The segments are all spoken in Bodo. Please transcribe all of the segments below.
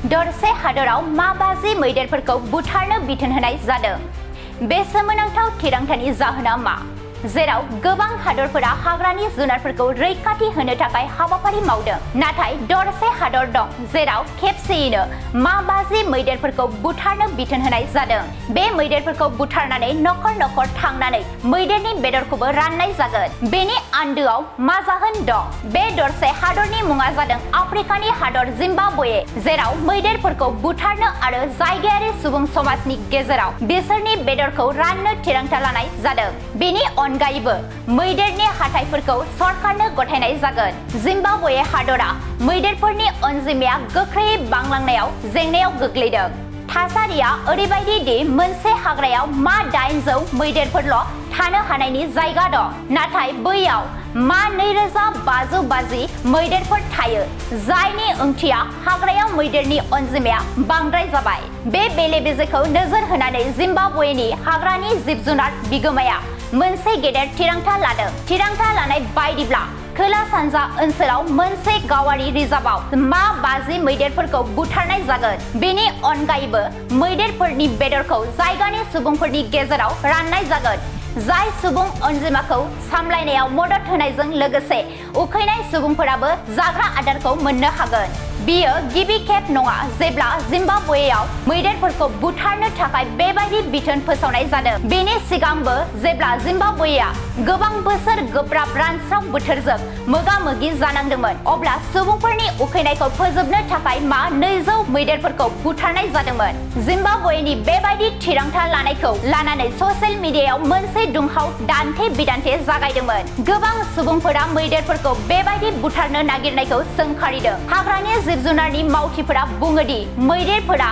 दरसे हादराव माबाजि मैदेरफोरखौ बुथारनो बिथोन होनाय जादों। बे सोमोनांथाव थिरांथानि जाहोना मा? जेराव गोबां हादरफोरा हाग्रानि जुनारफोरखौ रैखाथि होनो थाखाय हाबाफारि मावदों, नाथाय दरसे हादर दं जेराव खेबसेयैनो माबाजि मैदेरफोरखौ बुथारनो बिथोन होनाय जादों। बे मैदेरफोरखौ बुथारनानै नखर नखर थांनानै मैदेरनि बेदरखौबो राननाय जागोन। बेनि आन्दोआव मा जाहोन दं? बे दरसे हादरनि मुङा जादों आफ्रिकानि हादर जिम्बाब्वे, जेराव मैदेरफोरखौ बुथारनो आरो जायगायारि सुबुं समाजनि गेजेराव बिसोरनि बेदरखौ राननो थिरांथा लानाय जादों। बेनि अनगायैबो मैदेरनि हाथाइफोरखौ सरकारनो गथायनाय जागोन। जिम्बाब्वे हादरा मैदेरफोरनि अनजिमाया गोख्रैयै बांलांनायाव जेंनायाव गोग्लैदों। थासारिया ओरैबायदि दि मोनसे हाग्रायाव मा 800 मैदेरफोरल' थानो हानायनि जायगा दं, नाथाय बैयाव मा 2550 मैदेरफोर थायो, जायनि ओंथिया हाग्रायाव मैदेरनि अनजिमाया बांद्राय जाबाय। बे बेले-बेजेखौ नोजोर होनानै जिम्बाब्वेनि हाग्रानि जिब-जुनार बिगोमाया मोनसे गेदेर थिरांथा लादों। थिरांथा लानाय बायदिब्ला खोला-सानजा ओनसोलाव मोनसे गावारि रिजार्भआव माबाजि मैदेरफोरखौ बुथारनाय जागोन। बेनि अनगायैबो मैदेरफोरनि बेदरखौ जायगानि सुबुंफोरनि गेजेराव राननाय जागोन, जाय सुबुं अनजिमाखौ सामलायनायाव मदद होनायजों लोगोसे उखैनाय सुबुंफोराबो जाग्रा आदारखौ मोननो हागोन। बियो गिबि खेब नङा जेब्ला जिम्बाब्वेआव मैदेरफोरखौ बुथारनो थाखाय बेबायदि बिथोन फोसावनाय जादों। बेनि सिगांबो जेब्ला जिम्बाब्वेआ गोबां बोसोर गोब्राब रानस्राव बोथोरजों मोगा-मोगि जानांदोंमोन, अब्ला सुबुंफोरनि उखैनायखौ फोजोबनो थाखाय मा 200 मैदेरफोरखौ बुथारनाय जादोंमोन। जिम्बाब्वेनि बेबायदि थिरांथा लानायखौ लानानै ससियेल मिडियायाव मोनसे दुंहाव दान्थे-बिदान्थे जागायदोंमोन। गोबां सुबुंफोरा मैदेरफोरखौ बेबायदि बुथारनो नागिरनायखौ सोंखारिदों। हाग्रानि जिब-जुनारनि मावथिफोरा बुङो दि मैदेरफोरा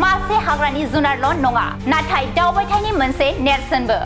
मासे हाग्रानि जुनारल' नङा, नाथाय दावबायथायनि मोनसे नेरसोनबो।